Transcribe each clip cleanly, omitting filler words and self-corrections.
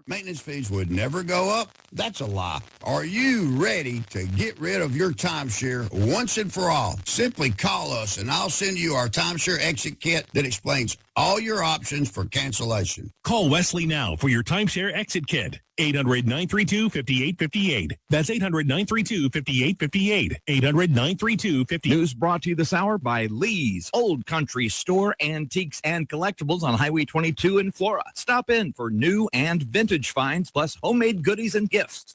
Maintenance fees would never go up? That's a lie. Are you ready to get rid of your timeshare once and for all? Simply call us and I'll send you our timeshare exit kit that explains all your options for cancellation. Call Wesley now for your timeshare exit kit. 800-932-5858. That's 800-932-5858. 800-932-5858. News brought to you this hour by Lee's Old Country Store, Antiques and Collectibles on Highway 22 in Flora. Stop in for new and vintage finds, plus homemade goodies and gifts.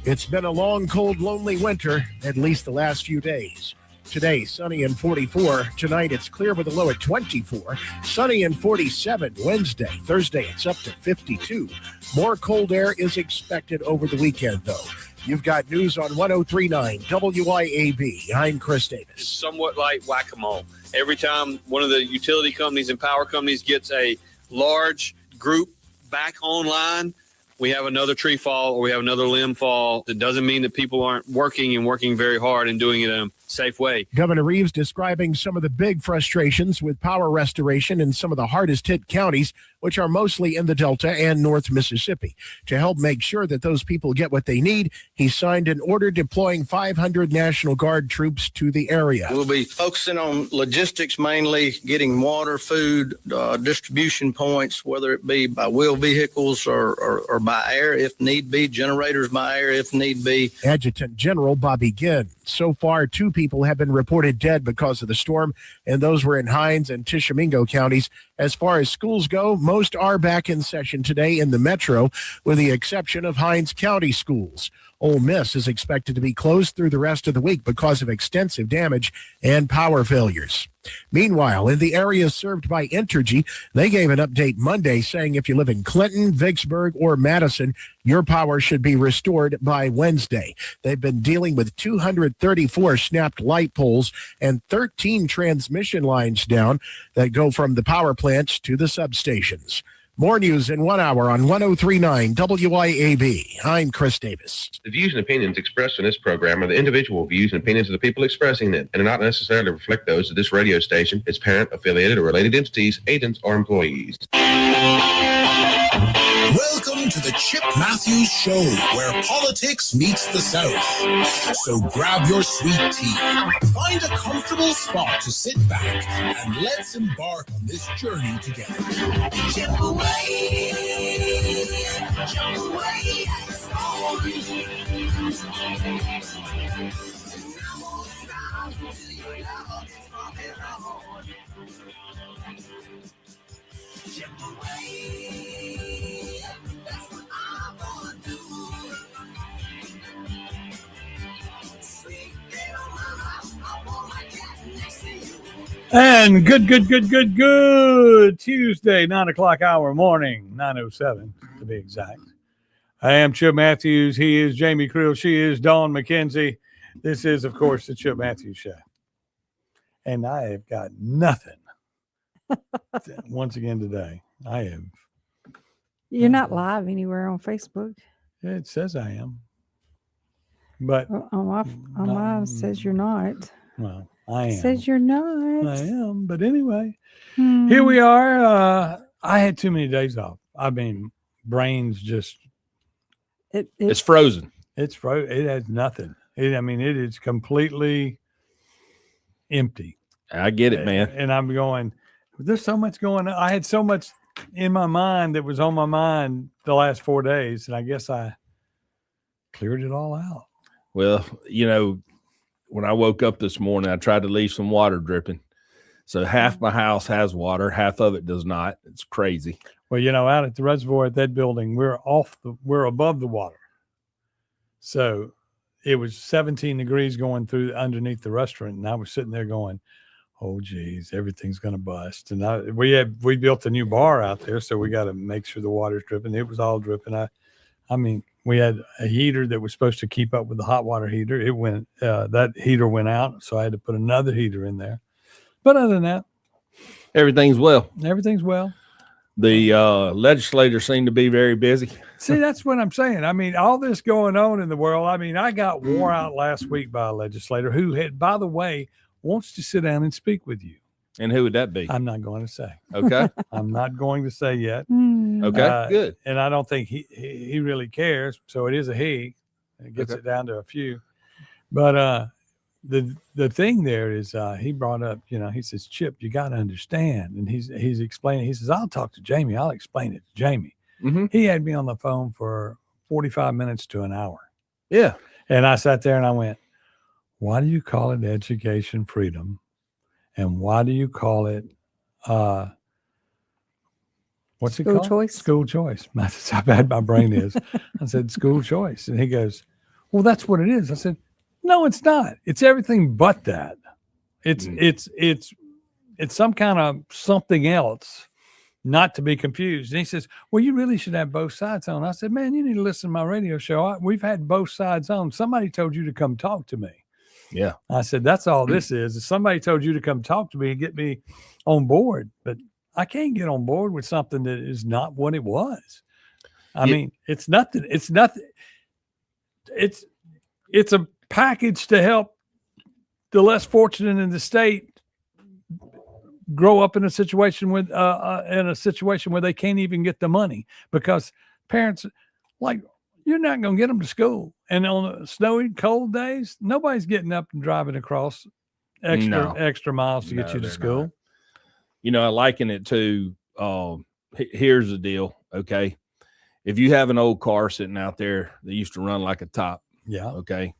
It's been a long, cold, lonely winter, at least the last few days. Today, sunny and 44. Tonight, it's clear with a low at 24. Sunny and 47 Wednesday. Thursday, it's up to 52. More cold air is expected over the weekend, though. You've got news on 103.9 WYAB. I'm Chris Davis. It's somewhat like whack-a-mole. Every time one of the utility companies and power companies gets a large group back online, we have another tree fall or we have another limb fall. That doesn't mean that people aren't working very hard and doing it in a safe way. Governor Reeves describing some of the big frustrations with power restoration in some of the hardest hit counties, which are mostly in the Delta and North Mississippi. To help make sure that those people get what they need, he signed an order deploying 500 National Guard troops to the area. We'll be focusing on logistics, mainly getting water, food, distribution points, whether it be by wheeled vehicles or by air, if need be, generators by air, if need be. Adjutant General Bobby Ginn. So far, 2 people have been reported dead because of the storm, and those were in Hinds and Tishomingo counties. As far as schools go, most are back in session today in the metro, with the exception of Hinds County schools. Ole Miss is expected to be closed through the rest of the week because of extensive damage and power failures. Meanwhile, in the areas served by Entergy, they gave an update Monday saying if you live in Clinton, Vicksburg, or Madison, your power should be restored by Wednesday. They've been dealing with 234 snapped light poles and 13 transmission lines down that go from the power plants to the substations. More news in 1 hour on 103.9 WYAB. I'm Chris Davis. The views and opinions expressed in this program are the individual views and opinions of the people expressing them and do not necessarily reflect those of this radio station, its parent, affiliated, or related entities, agents, or employees. Welcome to the Chip Matthews Show, where politics meets the South. So grab your sweet tea, find a comfortable spot to sit back, and let's embark on this journey together. Chip away, And good Tuesday, 9 o'clock hour morning, 9:07 to be exact. I am Chip Matthews. He is Jamie Creel. She is Dawn McKenzie. This is, of course, the Chip Matthews Show. And I have got nothing once again today. I have. You're not live anywhere on Facebook. It says I am. But on my it says you're not. Well, I am. It says you're not. I am. But anyway, here we are. I had too many days off. I mean, brains just. It's frozen. It's frozen. It has nothing. It is completely empty. I get it, man. And I'm going, there's so much going on. I had so much in my mind that was on my mind the last 4 days, and I guess I cleared it all out. Well, when I woke up this morning, I tried to leave some water dripping. So half my house has water, half of it does not. It's crazy. Well, out at the reservoir at that building, we're above the water. So it was 17 degrees going through underneath the restaurant, and I was sitting there going, oh geez, everything's going to bust. And we built a new bar out there, so we got to make sure the water's dripping. It was all dripping. I mean, we had a heater that was supposed to keep up with the hot water heater. It went, that heater went out, so I had to put another heater in there. But other than that, everything's well. Everything's well. The legislators seem to be very busy. See, that's what I'm saying. I mean, all this going on in the world. I mean, I got wore out last week by a legislator who had, by the way, wants to sit down and speak with you. And who would that be? I'm not going to say. Okay. I'm not going to say yet. Okay. Good. And I don't think he really cares. So it is a he. It gets Okay. it down to a few. But the thing there is he brought up, he says, Chip, you got to understand. And he's explaining. He says, I'll talk to Jamie. I'll explain it to Jamie. Mm-hmm. He had me on the phone for 45 minutes to an hour. Yeah. And I sat there and I went, why do you call it education freedom? And why do you call it, what's it School called? choice? School choice. That's how bad my brain is. I said, school choice. And he goes, well, that's what it is. I said, no, it's not. It's everything but that. It's some kind of something else, not to be confused. And he says, well, you really should have both sides on. I said, man, you need to listen to my radio show. We've had both sides on. Somebody told you to come talk to me. Yeah. I said, that's all this is. Somebody told you to come talk to me and get me on board, but I can't get on board with something that is not what it was. I mean, it's nothing. It's nothing. It's a package to help the less fortunate in the state grow up in a situation where they can't even get the money, because parents, like, you're not going to get them to school. And on the snowy, cold days, nobody's getting up and driving across extra miles to get you to school. Not. I liken it to, here's the deal. Okay. If you have an old car sitting out there that used to run like a top. Yeah. Okay.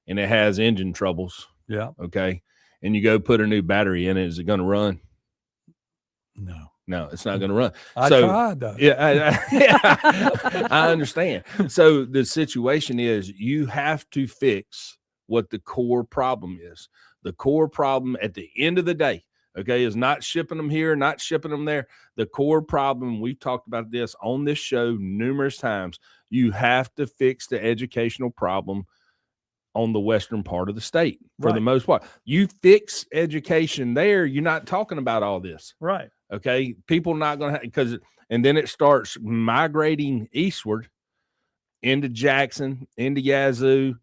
And it has engine troubles. Yeah. Okay. And you go put a new battery in it. Is it going to run? No, it's not going to run. I tried though. Yeah, I understand. So the situation is you have to fix what the core problem is. The core problem at the end of the day, okay, is not shipping them here, not shipping them there. The core problem, we've talked about this on this show numerous times. You have to fix the educational problem on the western part of the state for the most part. You fix education there, you're not talking about all this. Right. Okay. People not going to and then it starts migrating eastward into Jackson, into Yazoo.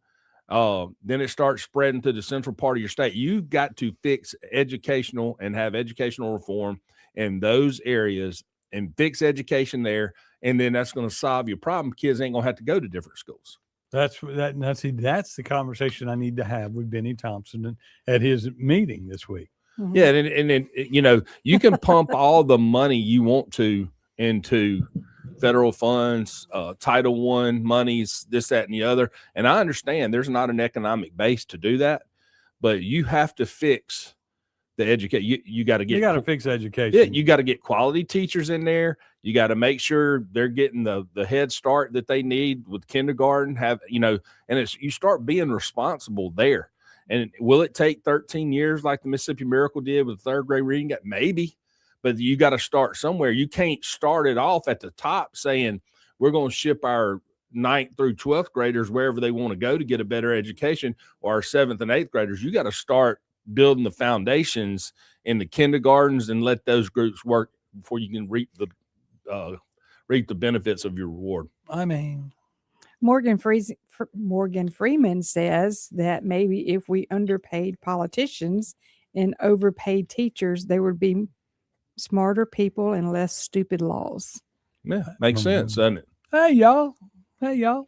Then it starts spreading to the central part of your state. You've got to fix educational and have educational reform in those areas and fix education there. And then that's going to solve your problem. Kids ain't going to have to go to different schools. That's the conversation I need to have with Benny Thompson at his meeting this week. Mm-hmm. Yeah. And then, you can pump all the money you want to into federal funds, Title I monies, this, that, and the other. And I understand there's not an economic base to do that, but you have to fix the education. You got to fix education. Yeah, you got to get quality teachers in there. You got to make sure they're getting the head start that they need with kindergarten. And you start being responsible there. And will it take 13 years like the Mississippi Miracle did with third grade reading? Maybe, but you got to start somewhere. You can't start it off at the top saying we're going to ship our 9th through 12th graders wherever they want to go to get a better education, or our 7th and 8th graders. You got to start building the foundations in the kindergartens and let those groups work before you can reap the benefits of your reward. I mean, Morgan Freeman says that maybe if we underpaid politicians and overpaid teachers, there would be smarter people and less stupid laws. Yeah, makes sense, doesn't it? Hey, y'all.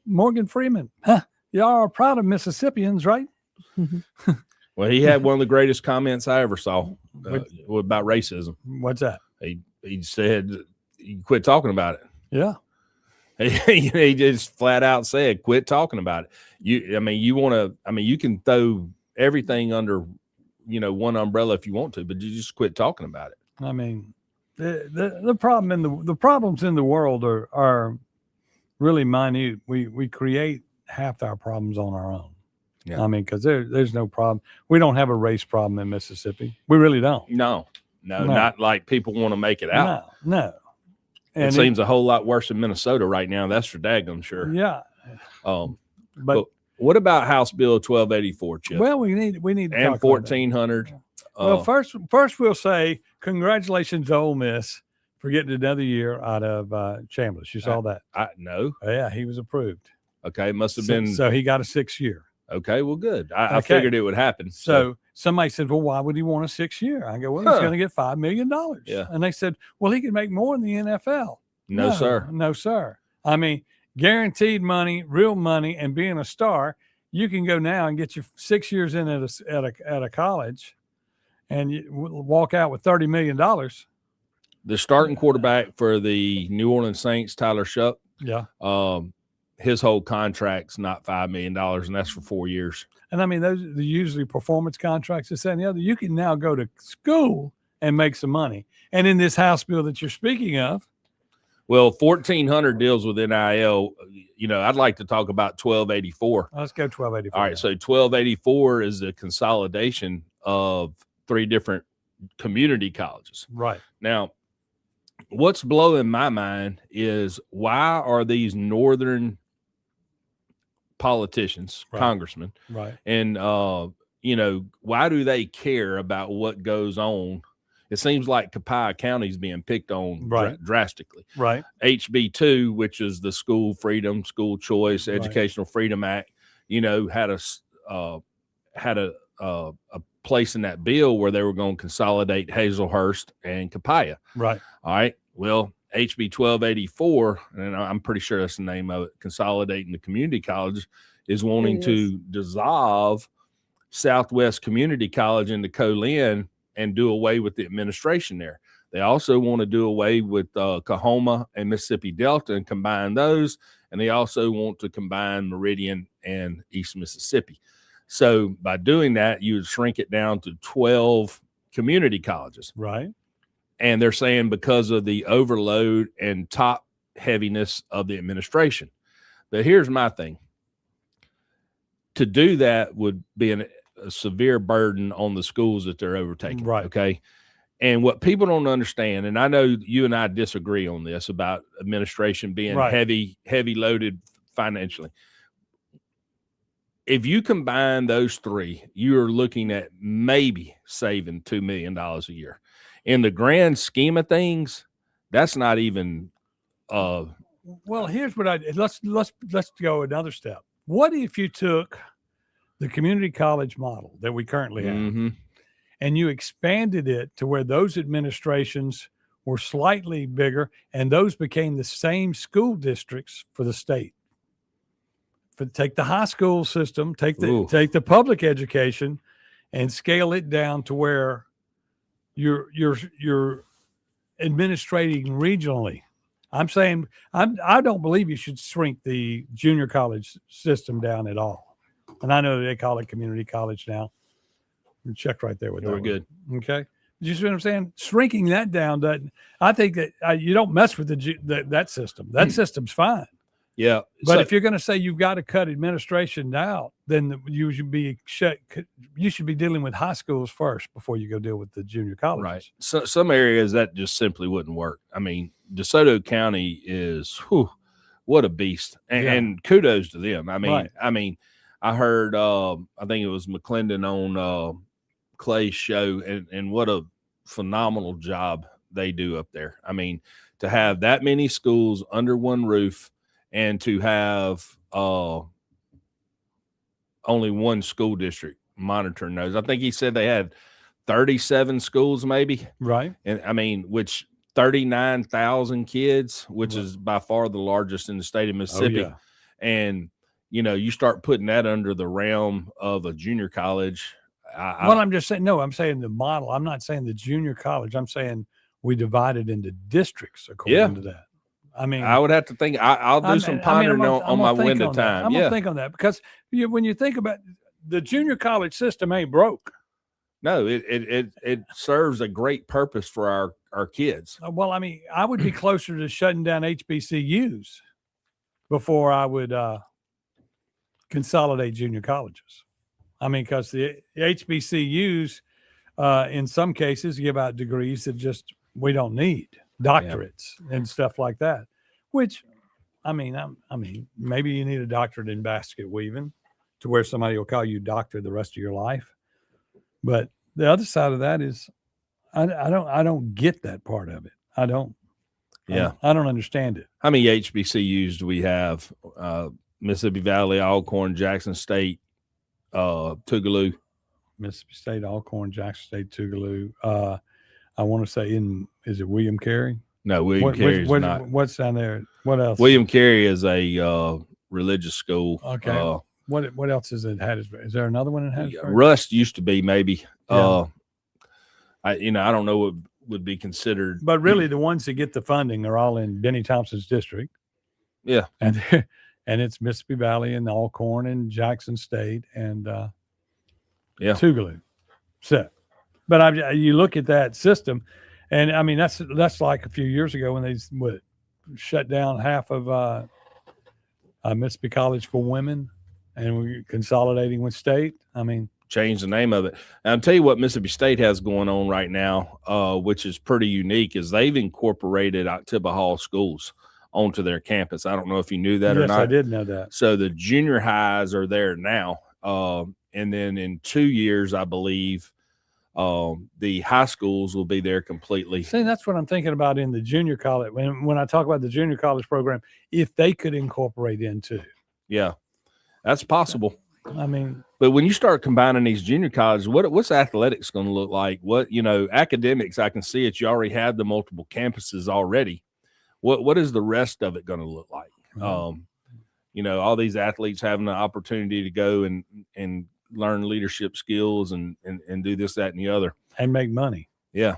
Morgan Freeman. Huh. Y'all are proud of Mississippians, right? Well, he had one of the greatest comments I ever saw about racism. What's that? He said, you quit talking about it. Yeah. He just flat out said, quit talking about it. You can throw everything under, one umbrella if you want to, but you just quit talking about it. I mean, the problems in the world are really minute. We create half our problems on our own. Yeah. I mean, because there's no problem. We don't have a race problem in Mississippi. We really don't. No, not like people want to make it out. No. And it seems a whole lot worse in Minnesota right now. That's for daggum sure. Yeah. But what about House Bill 1284, Chip? Well, we need to and talk 1400. Well, first we'll say congratulations to Ole Miss for getting another year out of Chambliss. You saw that? No. Yeah, he was approved. Okay, must have been. So he got a 6th year. Okay, well, good. I figured it would happen. So somebody said, well, why would he want a 6-year? I go, well, he's going to get $5 million. Yeah. And they said, well, he can make more in the NFL. No, sir. No, sir. I mean, guaranteed money, real money, and being a star, you can go now and get your 6 years in at a college and you walk out with $30 million. The starting quarterback for the New Orleans Saints, Tyler Shuck, Yeah. His whole contract's not $5 million, and that's for 4 years. And I mean, those are usually performance contracts, this and the other. You can now go to school and make some money. And in this House bill that you're speaking of, Well, 1,400 deals with NIL. I'd like to talk about 1284. let's go 1284. All right, so 1284 is a consolidation of 3 different community colleges. Right. Now, what's blowing my mind is why are these northern politicians, Right. congressmen, Right. and why do they care about what goes on? It seems like Copiah County is being picked on Right. drastically. Right. HB2, which is the school freedom, school choice, Right. educational freedom act, had a place in that bill where they were going to consolidate Hazelhurst and Copiah. Right. All right. Well, HB 1284, and I'm pretty sure that's the name of it, consolidating the community colleges, is wanting to dissolve Southwest Community College into Co-Lin and do away with the administration there. They also want to do away with Coahoma and Mississippi Delta and combine those. And they also want to combine Meridian and East Mississippi. So by doing that, you would shrink it down to 12 community colleges. Right. And they're saying because of the overload and top heaviness of the administration. But here's my thing. To do that would be a severe burden on the schools that they're overtaking. Right. Okay. And what people don't understand, and I know you and I disagree on this about administration being Right. heavy loaded financially. If you combine those 3, you're looking at maybe saving $2 million a year. In the grand scheme of things, that's not even Well, here's what let's go another step. What if you took the community college model that we currently have mhm. and you expanded it to where those administrations were slightly bigger and those became the same school districts for the state? Take the high school system, take the public education and scale it down to where you're administrating regionally. I'm saying I don't believe you should shrink the junior college system down at all. And I know they call it community college now. Check right there with that. We're one. good. Okay. You see what I'm saying? Shrinking that down doesn't. I think that you don't mess with that system. That system's fine. Yeah. But if you're going to say you've got to cut administration out, then you should be dealing with high schools first before you go deal with the junior colleges. Right. So some areas that just simply wouldn't work. I mean, DeSoto County is what a beast, and kudos to them. Right. I heard I think it was McClendon on Clay's show, and what a phenomenal job they do up there. I mean, to have that many schools under one roof and to have only one school district monitoring those. I think he said they had 37 schools maybe. Right. And I mean, which 39,000 kids, which is by far the largest in the state of Mississippi. Oh, yeah. And, you start putting that under the realm of a junior college. I'm just saying, I'm saying the model. I'm not saying the junior college. I'm saying we divide it into districts according to that. I mean, I would have to think. I'll do some pondering on my window time. I'm gonna think on that because when you think about the junior college system, ain't broke. No, it serves a great purpose for our kids. Well, I mean, I would be closer to shutting down HBCUs before I would consolidate junior colleges. I mean, because the HBCUs, in some cases, give out degrees that just we don't need, doctorates and stuff like that. Which, I mean, maybe you need a doctorate in basket weaving to where somebody will call you doctor the rest of your life. But the other side of that is, I don't get that part of it. I don't. Yeah, I don't understand it. How many HBCUs do we have? Mississippi Valley, Alcorn, Jackson State, Tougaloo. Mississippi State, Alcorn, Jackson State, Tougaloo. I want to say is it William Carey? No, William Carey is not. What's down there? What else? William Carey is a religious school. Okay. What else is it? Is there another one in Hattiesburg? Rust used to be maybe. Yeah. I don't know what would be considered. But really, the ones that get the funding are all in Benny Thompson's district. Yeah. And it's Mississippi Valley and Alcorn and Jackson State and Tougaloo. So, but you look at that system, and I mean that's like a few years ago when they shut down half of Mississippi College for Women, and we're consolidating with State. I mean, change the name of it. And I'll tell you what Mississippi State has going on right now, which is pretty unique, is they've incorporated October Hall schools onto their campus. I don't know if you knew that or not. Yes, I did know that. So the junior highs are there now. And then in 2 years, I believe, the high schools will be there completely. See, that's what I'm thinking about in the junior college. When I talk about the junior college program, if they could incorporate into. Yeah, that's possible. I mean, but when you start combining these junior colleges, what's athletics going to look like? Academics, I can see it. You already have the multiple campuses already. What is the rest of it going to look like? Mm-hmm. All these athletes having the opportunity to go and learn leadership skills and do this, that, and the other. And make money. Yeah.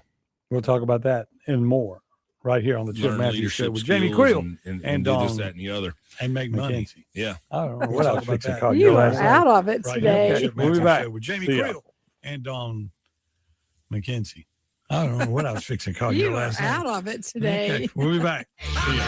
We'll talk about that and more right here on the Chip Matthews Show with Jamie Creel and do this, that, and the other. And make money. Yeah. I don't know what I was fixing to call you your are last name. out of it today. Okay. We'll be back with Jamie See ya. Creel and Dawn McKenzie. I don't know what I was fixing to call your You are last name. out of it today. Okay, we'll be back. See ya.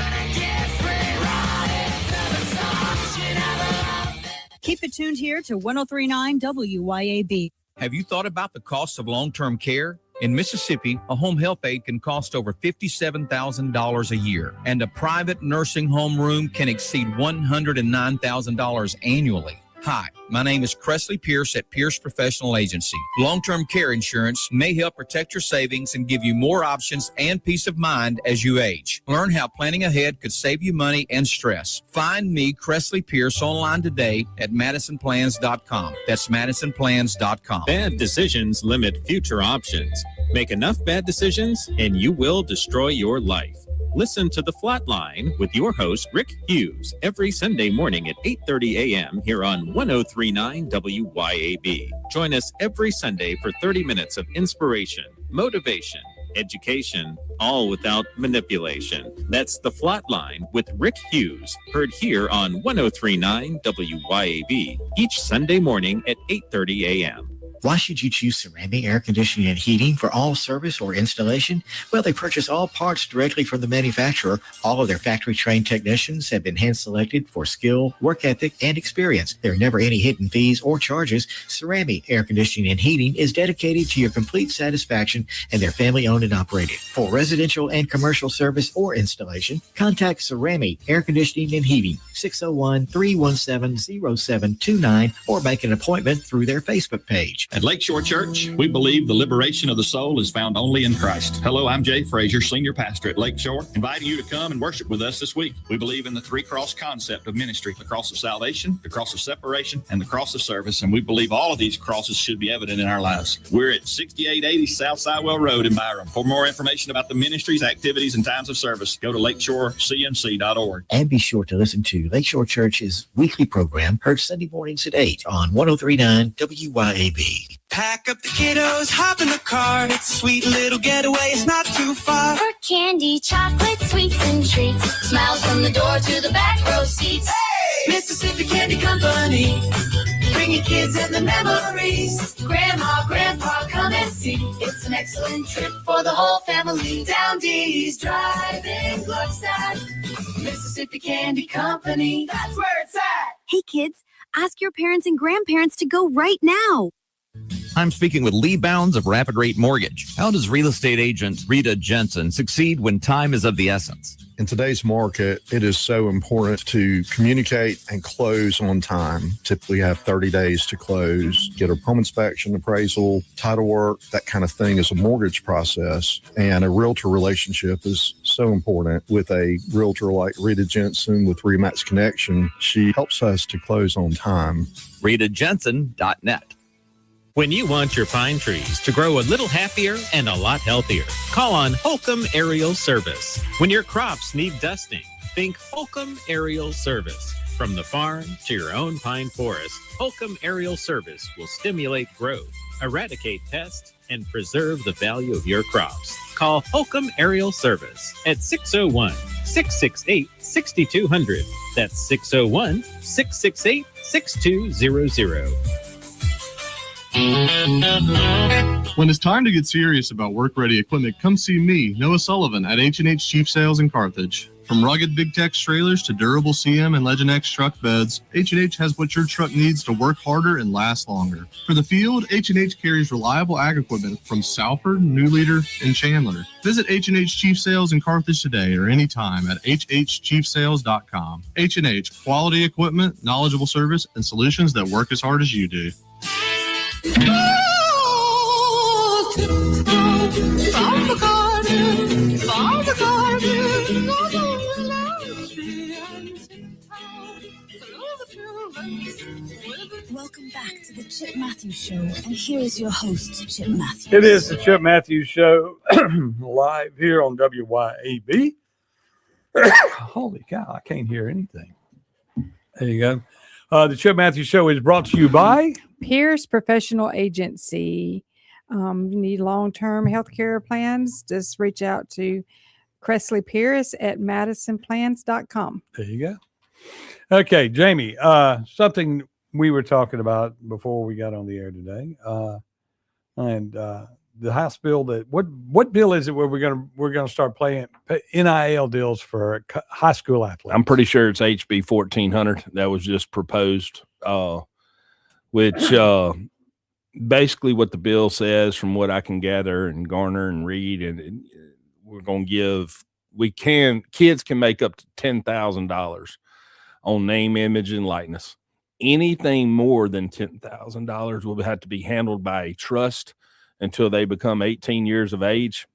Keep it tuned here to 103.9 WYAB. Have you thought about the cost of long-term care? In Mississippi, a home health aide can cost over $57,000 a year, and a private nursing home room can exceed $109,000 annually. Hi, my name is Cressley Pierce at Pierce Professional Agency. Long-term care insurance may help protect your savings and give you more options and peace of mind as you age. Learn how planning ahead could save you money and stress. Find me, Cressley Pierce, online today at MadisonPlans.com. That's MadisonPlans.com. Bad decisions limit future options. Make enough bad decisions and you will destroy your life. Listen to The Flatline with your host, Rick Hughes, every Sunday morning at 8:30 a.m. here on 103.9 WYAB. Join us every Sunday for 30 minutes of inspiration, motivation, education, all without manipulation. That's The Flatline with Rick Hughes, heard here on 103.9 WYAB each Sunday morning at 8:30 a.m. Why should you choose Cerami Air Conditioning and Heating for all service or installation? Well, they purchase all parts directly from the manufacturer. All of their factory-trained technicians have been hand-selected for skill, work ethic, and experience. There are never any hidden fees or charges. Cerami Air Conditioning and Heating is dedicated to your complete satisfaction, and they're family-owned and operated. For residential and commercial service or installation, contact Cerami Air Conditioning and Heating, 601-317-0729, or make an appointment through their Facebook page. At Lakeshore Church, we believe the liberation of the soul is found only in Christ. Hello, I'm Jay Frazier, Senior Pastor at Lakeshore, inviting you to come and worship with us this week. We believe in the three-cross concept of ministry, the cross of salvation, the cross of separation, and the cross of service, and we believe all of these crosses should be evident in our lives. We're at 6880 South Sidewell Road in Byram. For more information about the ministries, activities, and times of service, go to lakeshorecmc.org. And be sure to listen to Lakeshore Church's weekly program, heard Sunday mornings at 8 on 103.9 WYAB. Pack up the kiddos, hop in the car. It's a sweet little getaway, it's not too far. For candy, chocolate, sweets, and treats. Smiles from the door to the back row seats. Hey! Mississippi Candy Company, bringing kids and the memories. Grandma, Grandpa, come and see. It's an excellent trip for the whole family. Down D's Drive in Gluckstadt. Mississippi Candy Company, that's where it's at. Hey kids, ask your parents and grandparents to go right now. I'm speaking with Lee Bounds of Rapid Rate Mortgage. How does real estate agent Rita Jensen succeed when time is of the essence? In today's market, it is so important to communicate and close on time. Typically have 30 days to close, get a home inspection, appraisal, title work, that kind of thing is a mortgage process. And a realtor relationship is so important. With a realtor like Rita Jensen with Remax Connection, she helps us to close on time. RitaJensen.net. When you want your pine trees to grow a little happier and a lot healthier, call on Holcomb Aerial Service. When your crops need dusting, think Holcomb Aerial Service. From the farm to your own pine forest, Holcomb Aerial Service will stimulate growth, eradicate pests, and preserve the value of your crops. Call Holcomb Aerial Service at 601-668-6200. That's 601-668-6200. When it's time to get serious about work-ready equipment, come see me, Noah Sullivan, at H&H Chief Sales in Carthage. From rugged Big Tex trailers to durable CM and Legend X truck beds, H&H has what your truck needs to work harder and last longer. For the field, H&H carries reliable ag equipment from Salford, New Leader, and Chandler. Visit H&H Chief Sales in Carthage today or anytime at hhchiefsales.com. H&H, quality equipment, knowledgeable service, and solutions that work as hard as you do. Welcome back to the Chip Matthews Show, and here is your host, Chip Matthews. It is the Chip Matthews Show live here on WYAB. Holy cow, I can't hear anything. There you go. The Chip Matthews Show is brought to you by Pierce Professional Agency. You need long-term health care plans, just reach out to Cressley Pierce at madisonplans.com. There you go. Okay, Jamie, something we were talking about before we got on the air today, and the House bill that what bill is it where we're gonna start playing NIL deals for high school athletes? I'm pretty sure it's HB 1400 that was just proposed, which basically what the bill says, from what I can gather and garner and read, and we're going to give kids can make up to $10,000 on name, image, and likeness. Anything more than $10,000 will have to be handled by a trust until they become 18 years of age,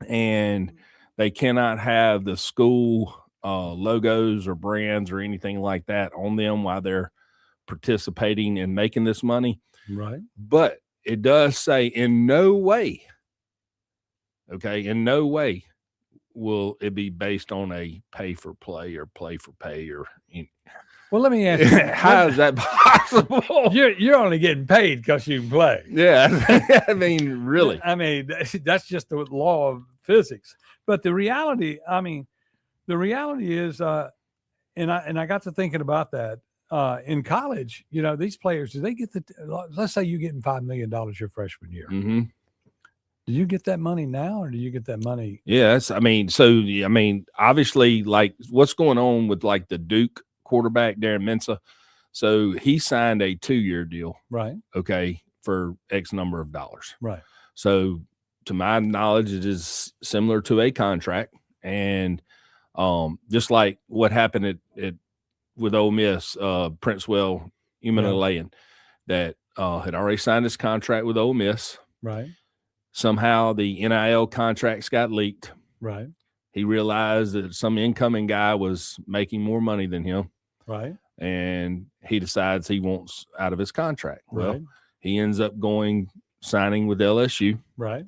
and they cannot have the school logos or brands or anything like that on them while they're participating in making this money. Right. But it does say in no way will it be based on a pay for play or play for pay or well, let me ask you, how is that possible? You're only getting paid because you can play. Yeah. I mean, really. I mean, that's just the law of physics. But the reality is, and I got to thinking about that. In college, these players, do they get let's say you're getting $5 million your freshman year. Mm-hmm. Do you get that money now or do you get that money? Yes. Obviously, like what's going on with like the Duke quarterback, Darren Mensah. So he signed a 2-year deal. Right. Okay. For X number of dollars. Right. So to my knowledge, it is similar to a contract. And just like what happened with Ole Miss, Princewell Umanalayan, that had already signed his contract with Ole Miss. Right. Somehow the NIL contracts got leaked. Right. He realized that some incoming guy was making more money than him. Right. And he decides he wants out of his contract. Right. Well, he ends up signing with LSU. Right.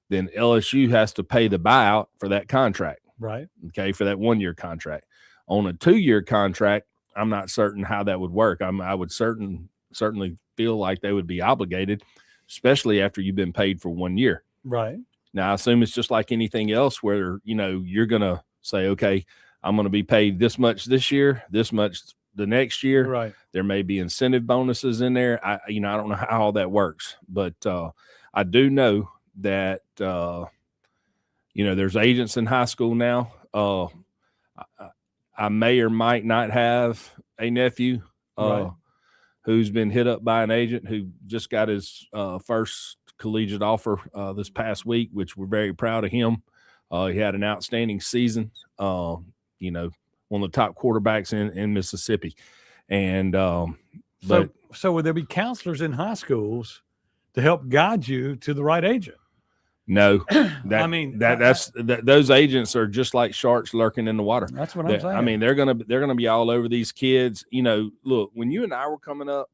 Then LSU has to pay the buyout for that contract. Right. Okay. For that 1-year contract. On a 2-year contract, I'm not certain how that would work. I would certainly feel like they would be obligated, especially after you've been paid for 1 year. Right. Now, I assume it's just like anything else where, you're going to say, okay, I'm going to be paid this much this year, this much the next year. Right. There may be incentive bonuses in there. I don't know how all that works, but I do know that, there's agents in high school now. I may or might not have a nephew Right. who's been hit up by an agent who just got his first collegiate offer this past week, which we're very proud of him. He had an outstanding season, one of the top quarterbacks in Mississippi. And so would there be counselors in high schools to help guide you to the right agent? No, those agents are just like sharks lurking in the water. That's what I'm saying. I mean, they're gonna be all over these kids. Look, when you and I were coming up,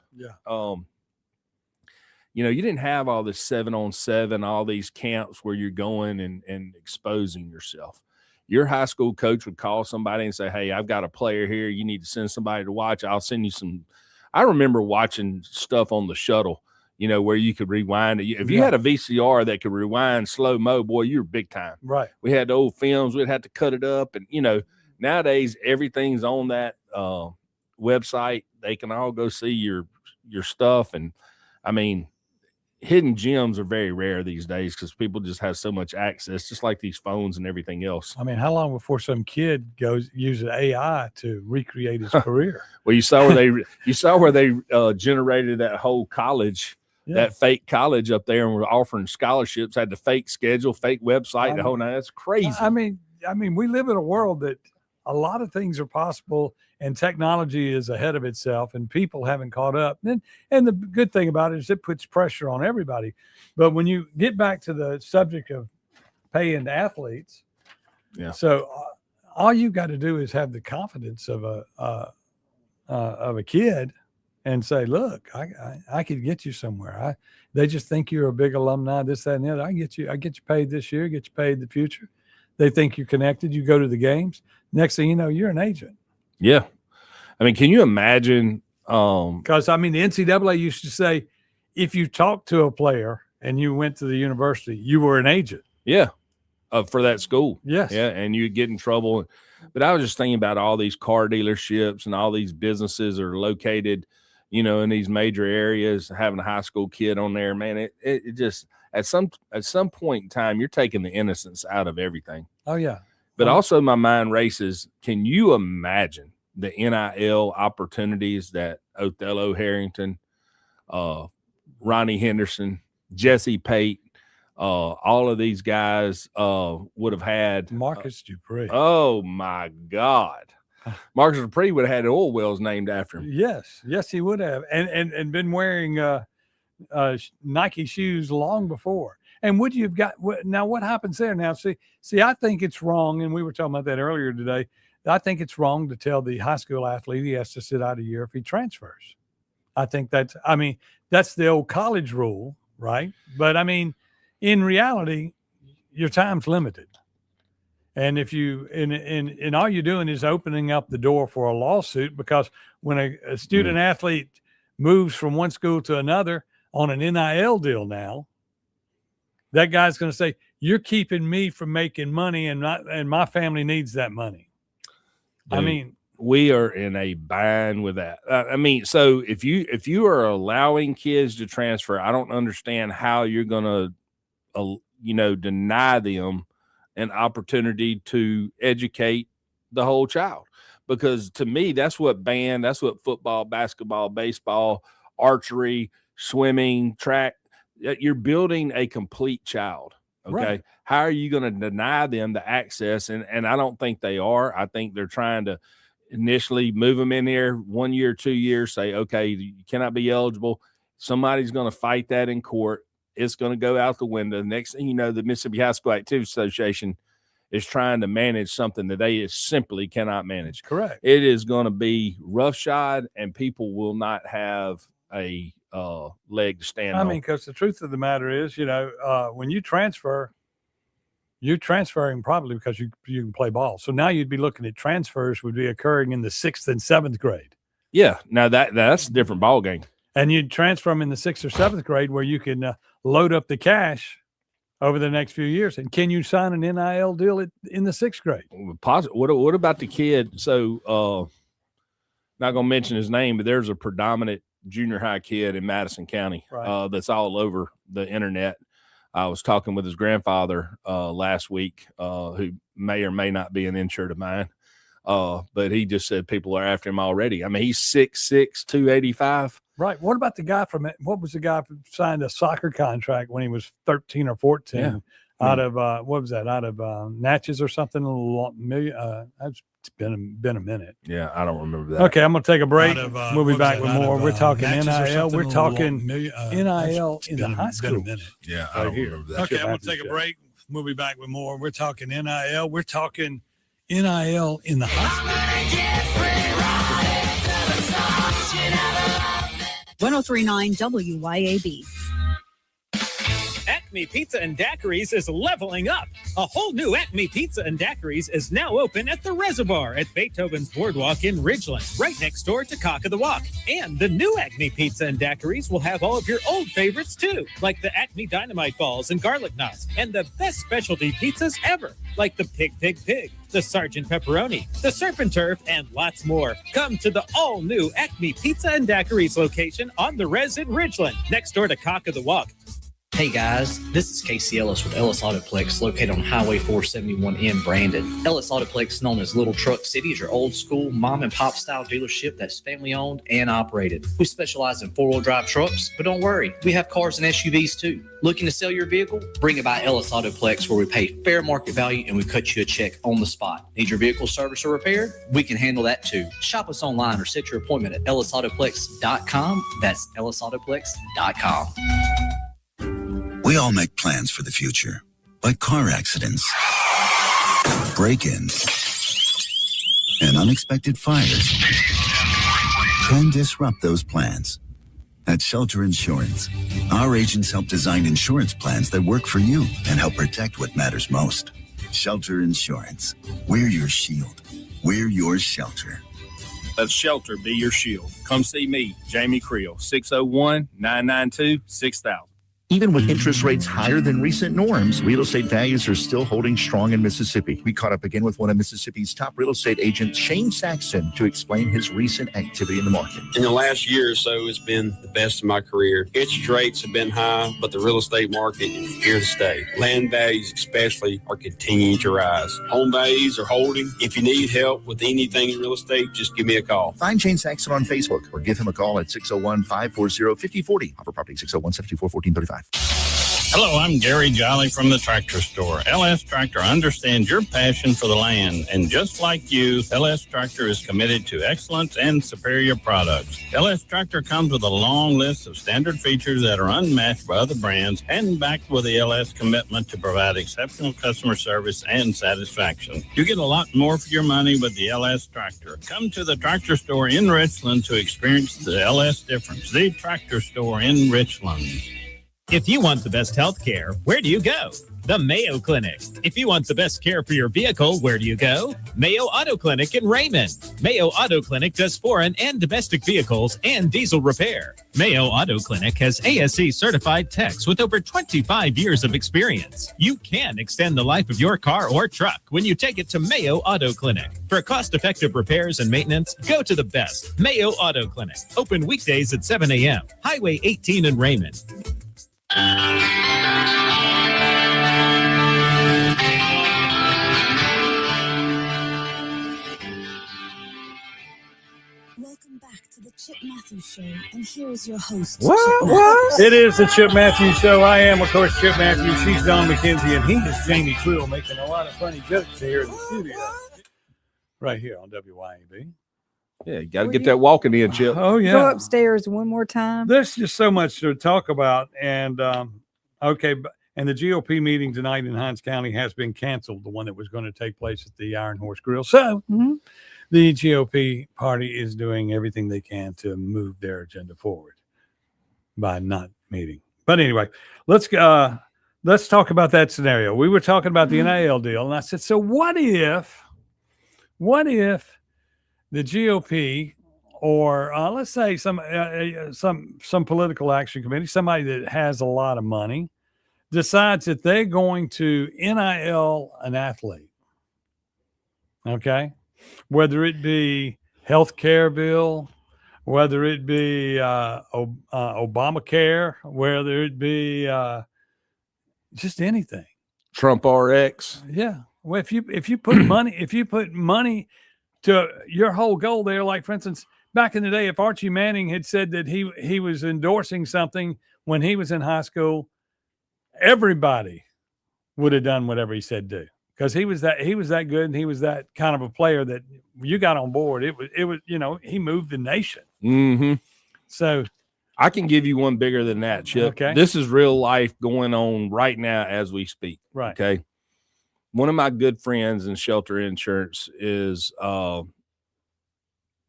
you know, you didn't have all this 7-on-7, all these camps where you're going and exposing yourself. Your high school coach would call somebody and say, hey, I've got a player here. You need to send somebody to watch. I'll send you some. I remember watching stuff on the shuttle, you know, where you could rewind. If you had a VCR that could rewind slow-mo, boy, you were big time. Right. We had the old films. We'd have to cut it up. And, you know, nowadays everything's on that website. They can all go see your stuff. And, I mean, hidden gems are very rare these days because people just have so much access, just like these phones and everything else. I mean, how long before some kid uses AI to recreate his career? Well, you saw where they generated that whole college, that fake college up there, and were offering scholarships. Had the fake schedule, fake website, the whole night. That's crazy. I mean, we live in a world that a lot of things are possible, and technology is ahead of itself, and people haven't caught up. And the good thing about it is it puts pressure on everybody. But when you get back to the subject of paying athletes, so all you got to do is have the confidence of a kid and say, look, I could get you somewhere. They just think you're a big alumni, this, that, and the other. I get you paid this year, get you paid in the future. They think you're connected. You go to the games. Next thing you know, you're an agent. Yeah. I mean, can you imagine? Because, I mean, the NCAA used to say, if you talk to a player and you went to the university, you were an agent. Yeah. For that school. Yes. Yeah. And you get in trouble. But I was just thinking about all these car dealerships and all these businesses are located, you know, in these major areas, having a high school kid on there, man, it just at some point in time, you're taking the innocence out of everything. Oh, yeah. But also my mind races, can you imagine the NIL opportunities that Othello Harrington, Ronnie Henderson, Jesse Pate, all of these guys would have had? Marcus Dupree. Oh, my God. Marcus Dupree would have had oil wells named after him. Yes, he would have. And been wearing Nike shoes long before. And would you have got now? What happens there now? See, I think it's wrong, and we were talking about that earlier today. I think it's wrong to tell the high school athlete he has to sit out a year if he transfers. I think that's the old college rule, right? But I mean, in reality, your time's limited, and if you and all you're doing is opening up the door for a lawsuit, because when a student athlete moves from one school to another on an NIL deal now, that guy's going to say, you're keeping me from making money, and my family needs that money. Dude, I mean, we are in a bind with that. I mean, so if you are allowing kids to transfer, I don't understand how you're going to, deny them an opportunity to educate the whole child. Because to me, that's what football, basketball, baseball, archery, swimming, track. You're building a complete child. Okay. Right. How are you going to deny them the access? And I don't think they are. I think they're trying to initially move them in there 1 year, 2 years, say, okay, you cannot be eligible. Somebody's going to fight that in court. It's going to go out the window. Next thing you know, the Mississippi High School Activity Association is trying to manage something that they simply cannot manage. Correct. It is going to be roughshod, and people will not have a leg to stand on. I mean, because the truth of the matter is, when you transfer, you're transferring probably because you can play ball. So now you'd be looking at transfers would be occurring in the 6th and 7th grade. Yeah. Now that's a different ball game. And you'd transfer them in the 6th or 7th grade where you can load up the cash over the next few years. And can you sign an NIL deal in the 6th grade? What about the kid? So not going to mention his name, but there's a predominant junior high kid in Madison County that's all over the internet. I was talking with his grandfather last week, who may or may not be an insured of mine, but he just said people are after him already. I mean, he's 6'6", 285. Right. What about the guy what was the guy who signed a soccer contract when he was 13 or 14 out of, what was that, out of Natchez or something? That's been a minute. Yeah, I don't remember that. Okay, I'm going to take a break. We'll be back with more. We're talking NIL. We're talking NIL in the high school. Yeah, I don't remember that. Okay, I'm going to take a break. We'll be back with more. We're talking NIL. We're talking NIL in the high school. 1039 WYAB. Acme Pizza and Daiquiris is leveling up. A whole new Acme Pizza and Daiquiris is now open at the Reservoir at Beethoven's Boardwalk in Ridgeland, right next door to Cock of the Walk. And the new Acme Pizza and Daiquiris will have all of your old favorites too, like the Acme Dynamite Balls and Garlic Knots, and the best specialty pizzas ever, like the Pig, the Sergeant Pepperoni, the Serpent Turf, and lots more. Come to the all-new Acme Pizza and Daiquiris location on the Res in Ridgeland, next door to Cock of the Walk. Hey guys, this is Casey Ellis with Ellis Autoplex, located on Highway 471 in Brandon. Ellis Autoplex, known as Little Truck City, is your old school mom and pop style dealership that's family owned and operated. We specialize in 4-wheel drive trucks, but don't worry, we have cars and SUVs too. Looking to sell your vehicle? Bring it by Ellis Autoplex, where we pay fair market value and we cut you a check on the spot. Need your vehicle service or repaired? We can handle that too. Shop us online or set your appointment at ellisautoplex.com. That's ellisautoplex.com. We all make plans for the future, like car accidents, break-ins, and unexpected fires can disrupt those plans. At Shelter Insurance, our agents help design insurance plans that work for you and help protect what matters most. Shelter Insurance. We're your shield. We're your shelter. Let Shelter be your shield. Come see me, Jamie Creel, 601-992-6000. Even with interest rates higher than recent norms, real estate values are still holding strong in Mississippi. We caught up again with one of Mississippi's top real estate agents, Shane Saxon, to explain his recent activity in the market. In the last year or so, it's been the best of my career. Interest rates have been high, but the real estate market is here to stay. Land values especially are continuing to rise. Home values are holding. If you need help with anything in real estate, just give me a call. Find Shane Saxon on Facebook or give him a call at 601-540-5040. Offer property 601-724-1435. Hello, I'm Gary Jolly from the Tractor Store. LS Tractor understands your passion for the land, and just like you, LS Tractor is committed to excellence and superior products. LS Tractor comes with a long list of standard features that are unmatched by other brands and backed with the LS commitment to provide exceptional customer service and satisfaction. You get a lot more for your money with the LS Tractor. Come to the Tractor Store in Richland to experience the LS difference. The Tractor Store in Richland. If you want the best health care, where do you go? The Mayo Clinic. If you want the best care for your vehicle, where do you go? Mayo Auto Clinic in Raymond. Mayo Auto Clinic does foreign and domestic vehicles and diesel repair. Mayo Auto Clinic has ASE certified techs with over 25 years of experience. You can extend the life of your car or truck when you take it to Mayo Auto Clinic. For cost-effective repairs and maintenance, go to the best Mayo Auto Clinic. Open weekdays at 7 a.m. Highway 18 in Raymond. Welcome back to the Chip Matthews Show, and here is your host. What? It is the Chip Matthews Show. I am, of course, Chip Matthews. She's Don McKenzie, and he is Jamie Creel, making a lot of funny jokes here in the studio. Right here on WYAB. Yeah, you got to get that walking in, Chip. Oh, yeah. Go upstairs one more time. There's just so much to talk about. And, okay, and the GOP meeting tonight in Hinds County has been canceled, the one that was going to take place at the Iron Horse Grill. So the GOP party is doing everything they can to move their agenda forward by not meeting. But anyway, let's talk about that scenario. We were talking about the NIL deal, and I said, so what if the GOP or let's say some political action committee, somebody that has a lot of money, decides that they're going to NIL an athlete, okay? Whether it be health care bill, whether it be Obamacare, whether it be just anything. Trump RX. Yeah. Well, if you put money to your whole goal there, like for instance, back in the day, if Archie Manning had said that he was endorsing something when he was in high school, everybody would have done whatever he said do, because he was that good, and he was that kind of a player that you got on board. It was he moved the nation. Mm-hmm. So I can give you one bigger than that, Chip. Okay. This is real life going on right now as we speak. Right. Okay. One of my good friends in Shelter Insurance is Joe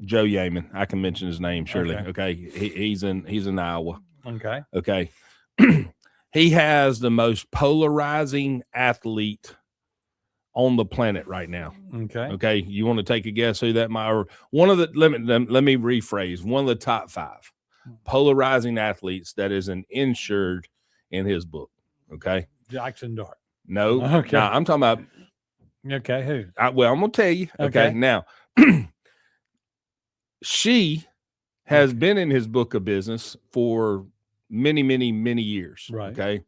Yeaman. I can mention his name, surely. Okay. He's in Iowa. Okay. Okay. He has the most polarizing athlete on the planet right now. Okay. You want to take a guess who that might, or one of the, let me rephrase, one of the top 5 polarizing athletes that is an insured in his book. Okay. Jackson Dart. No. Okay. Nah, I'm talking about. Okay. Who? I'm going to tell you. Okay. Now, she has been in his book of business for many, many, many years. Right. Okay.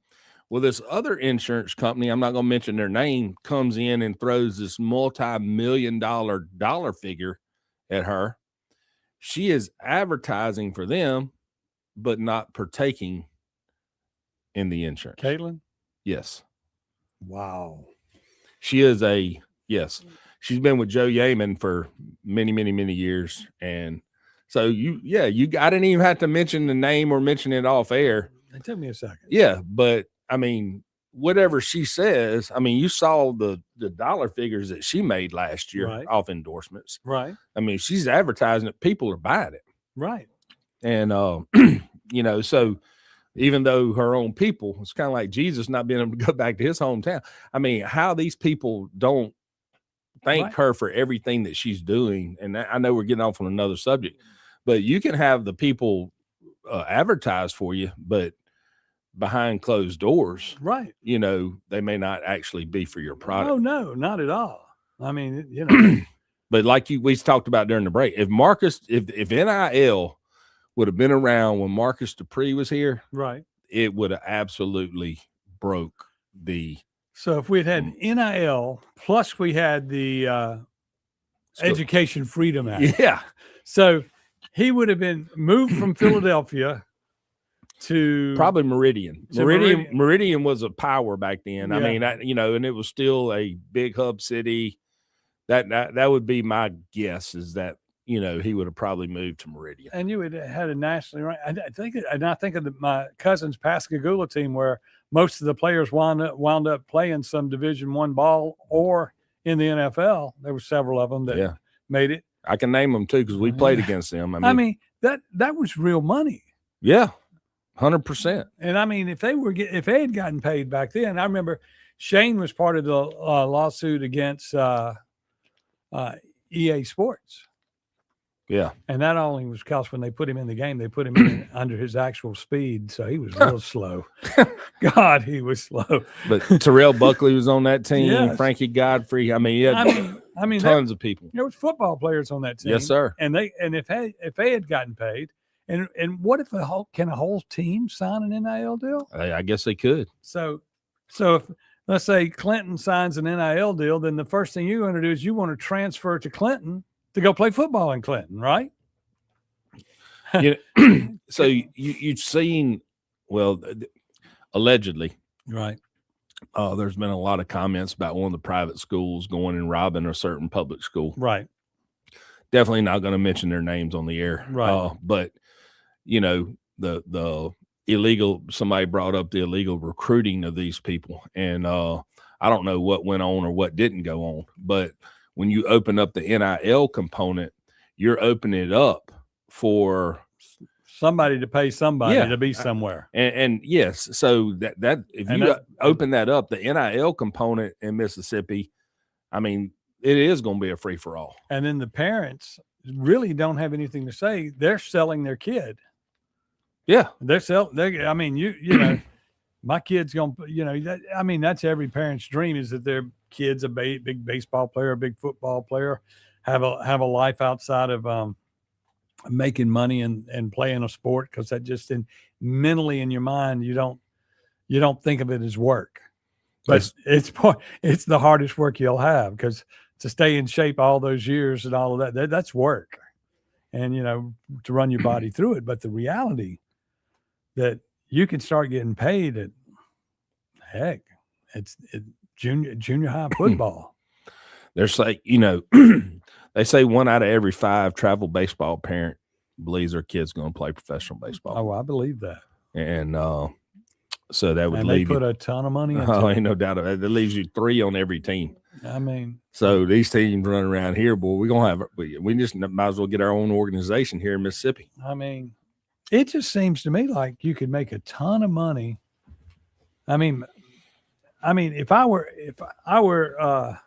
Well, this other insurance company, I'm not going to mention their name, comes in and throws this multi-million-dollar figure at her. She is advertising for them, but not partaking in the insurance. Caitlin? Yes. Wow. She is yes. She's been with Joe Yeaman for many, many, many years. And so I didn't even have to mention the name or mention it off air. It took me a second. Yeah. But I mean, whatever she says, I mean, you saw the dollar figures that she made last year off endorsements. Right. I mean, she's advertising it. People are buying it. Right. And, so even though her own people, it's kind of like Jesus not being able to go back to his hometown. I mean, how these people don't thank her for everything that she's doing. And I know we're getting off on another subject, but you can have the people advertise for you, but behind closed doors, right? They may not actually be for your product. Oh no, not at all. I mean, But like we talked about during the break, if NIL would have been around when Marcus Dupree was here, right, it would have absolutely broke the. So if we'd had NIL plus we had the Education Freedom Act, yeah. So he would have been moved from Philadelphia to probably Meridian. Meridian was a power back then. Yeah. I mean, and it was still a big hub city. That would be my guess, is that he would have probably moved to Meridian. And you would have had a nationally ranked. I think of my cousin's Pascagoula team, where most of the players wound up playing some Division I ball or in the NFL. There were several of them that made it. I can name them too because we played against them. I mean that was real money. Yeah, 100%. And I mean, if they had gotten paid back then, I remember Shane was part of the lawsuit against EA Sports. Yeah. And that only was because when they put him in the game, they put him in under his actual speed. So he was real slow. God, he was slow. But Terrell Buckley was on that team. Yes. Frankie Godfrey. I mean, tons of people. There was football players on that team. Yes, sir. And if they had gotten paid, and what if can a whole team sign an NIL deal? I guess they could. So if let's say Clinton signs an NIL deal, then the first thing you want to do is you want to transfer to Clinton to go play football in Clinton, right? So you've seen, well, allegedly, right? There's been a lot of comments about one of the private schools going and robbing a certain public school. Right. Definitely not going to mention their names on the air. Right. But the illegal, somebody brought up the illegal recruiting of these people, and I don't know what went on or what didn't go on, but when you open up the NIL component, you're opening it up for somebody to pay somebody to be somewhere. And yes, so that if you open that up, the NIL component in Mississippi, I mean, it is going to be a free for all. And then the parents really don't have anything to say. They're selling their kid. Yeah, I mean, you know, my kid's going to, that's every parent's dream, is that their kid's a big baseball player, a big football player, have a life outside of making money and playing a sport, because that just mentally in your mind you don't think of it as work, but it's the hardest work you'll have, because to stay in shape all those years and all of that's work, and to run your body through it. But the reality that you can start getting paid at it's junior high football. There's like, they say 1 out of every 5 travel baseball parent believes their kid's going to play professional baseball. Oh, I believe that. And so that would leave they put a ton of money into it. Ain't no doubt about it. That leaves you 3 on every team. I mean, so these teams running around here, boy, we just might as well get our own organization here in Mississippi. I mean, it just seems to me like you could make a ton of money I mean, if I were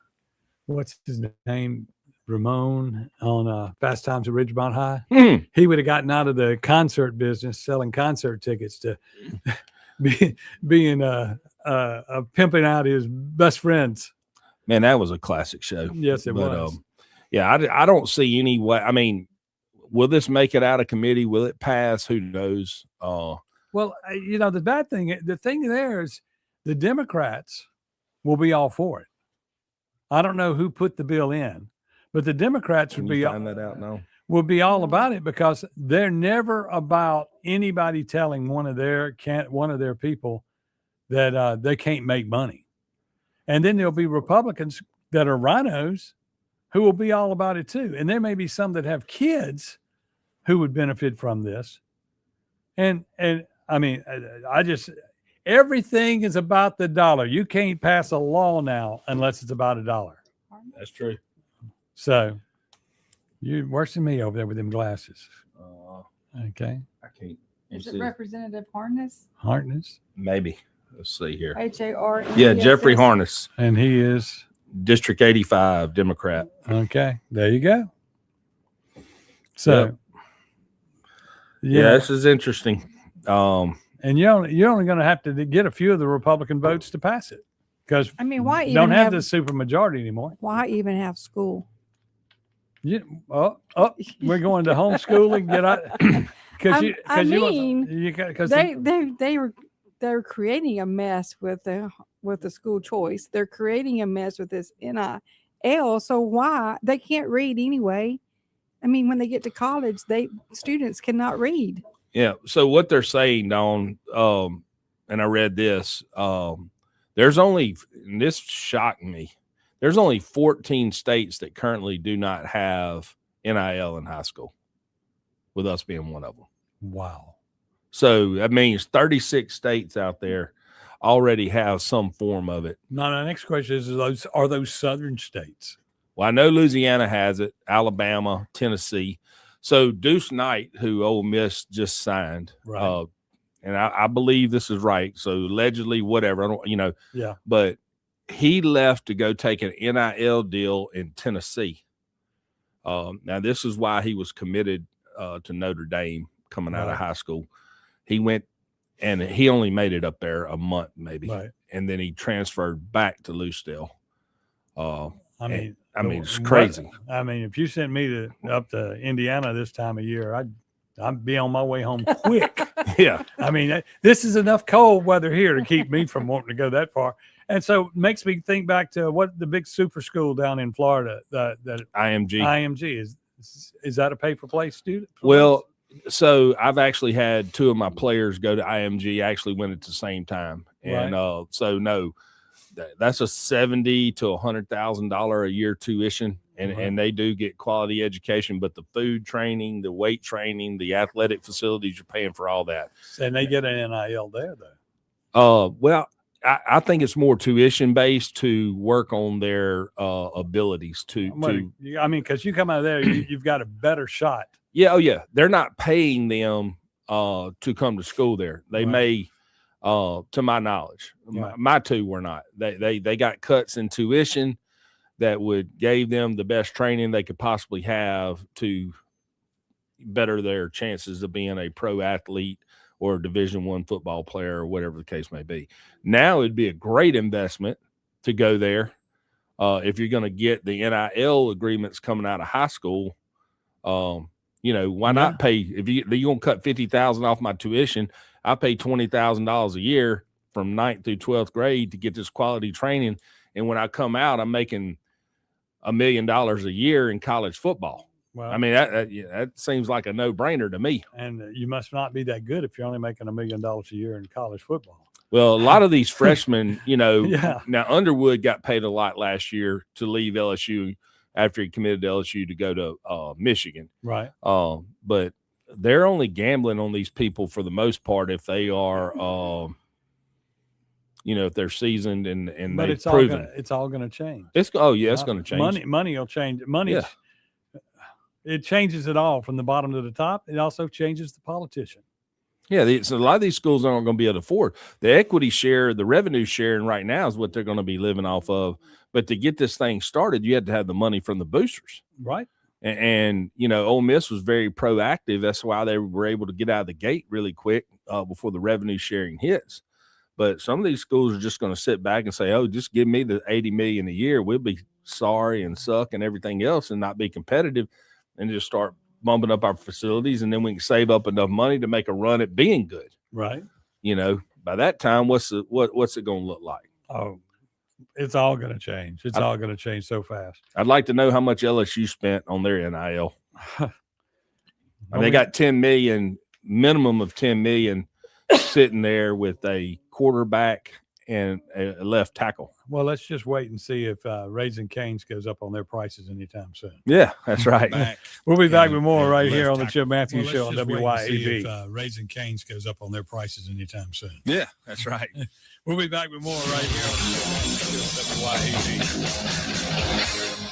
what's his name, Ramon on Fast Times at Ridgemont High, he would have gotten out of the concert business, selling concert tickets to being pimping out his best friends. Man, that was a classic show. Yes, it was. Yeah, I don't see any way. I mean, will this make it out of committee? Will it pass? Who knows? Well, the thing there is the Democrats will be all for it. I don't know who put the bill in, but the Democrats would find that out now. Would be all about it because they're never about anybody telling one of their people that they can't make money. And then there'll be Republicans that are rhinos who will be all about it too. And there may be some that have kids who would benefit from this. And I mean, everything is about the dollar. You can't pass a law now unless it's about $1. That's true. So you're worse than me over there with them glasses. Okay. I can't. Is it Representative Harness? Harness? Maybe. Let's see here. H-A-R-N-E-S-S? Yeah, Jeffrey Harness. And he is? District 85, Democrat. Okay. There you go. So. Yeah, this is interesting. And you're only going to have to get a few of the Republican votes to pass it because why even don't have the super majority anymore. Why even have school? Yeah. We're going to homeschooling. Get out. They're creating a mess with the school choice. They're creating a mess with this NIL. So why they can't read anyway? I mean, when they get to college, students cannot read. Yeah. So what they're saying, Dawn, and I read this, there's only, and this shocked me, there's only 14 states that currently do not have NIL in high school, with us being one of them. Wow. So that means 36 states out there already have some form of it. Now, the next question is are those southern states? Well, I know Louisiana has it, Alabama, Tennessee. So Deuce Knight, who Ole Miss just signed, right. And I believe this is right. So allegedly, whatever, I don't, yeah. But he left to go take an NIL deal in Tennessee. Now this is why he was committed to Notre Dame coming out of high school. He went and he only made it up there a month maybe, and then he transferred back to Lucedale. I mean, it's crazy. If you sent me up to Indiana this time of year, I'd be on my way home quick. Yeah. I mean, this is enough cold weather here to keep me from wanting to go that far. And so it makes me think back to what the big super school down in Florida, that IMG is that a pay for play student? Well, so I've actually had two of my players go to IMG, actually went at the same time. And so no, that's a $70,000 to $100,000 a year tuition. And they do get quality education, but the food training, the weight training, the athletic facilities, you're paying for all that. And they get an NIL there though. Well, I think it's more tuition based to work on their abilities because you come out of there, you've got a better shot. Yeah. Oh yeah. They're not paying them to come to school there. They may, to my knowledge, my two were not. They got cuts in tuition that gave them the best training they could possibly have to better their chances of being a pro athlete or a Division I football player or whatever the case may be. Now it'd be a great investment to go there. If you're going to get the NIL agreements coming out of high school, why not pay? If you're going to cut $50,000 off my tuition, I pay $20,000 a year from 9th through 12th grade to get this quality training. And when I come out, I'm making $1 million a year in college football. Well, I mean, that seems like a no-brainer to me. And you must not be that good if you're only making $1 million a year in college football. Well, a lot of these freshmen, now Underwood got paid a lot last year to leave LSU after he committed to LSU to go to Michigan. Right. But they're only gambling on these people for the most part if they are if they're seasoned and they've proven. It's all going to change. It's going to change. Money will change. It changes it all from the bottom to the top. It also changes the politician. Yeah, so a lot of these schools aren't going to be able to afford the equity share. The revenue sharing right now is what they're going to be living off of. But to get this thing started, you had to have the money from the boosters. Right. And you know, Ole Miss was very proactive. That's why they were able to get out of the gate really quick before the revenue sharing hits. But some of these schools are just going to sit back and say, oh, just give me the $80 million a year. We'll be sorry and suck and everything else and not be competitive, and just start bumping up our facilities. And then we can save up enough money to make a run at being good. Right. You know, by that time, what's it going to look like? Oh, it's all going to change. It's all going to change so fast. I'd like to know how much LSU spent on their NIL. They got 10 million, minimum of 10 million sitting there with a quarterback and a left tackle. Well, let's just wait and see if Raising Cane's goes up on their prices anytime soon. Yeah, that's right. We'll be back with more right here on the Chip Matthews Show on Let's just wait and see WYAB. if Raising Cane's goes up on their prices anytime soon. Yeah, that's right. We'll be back with more right here on the Chip Matthews Show on WYAB.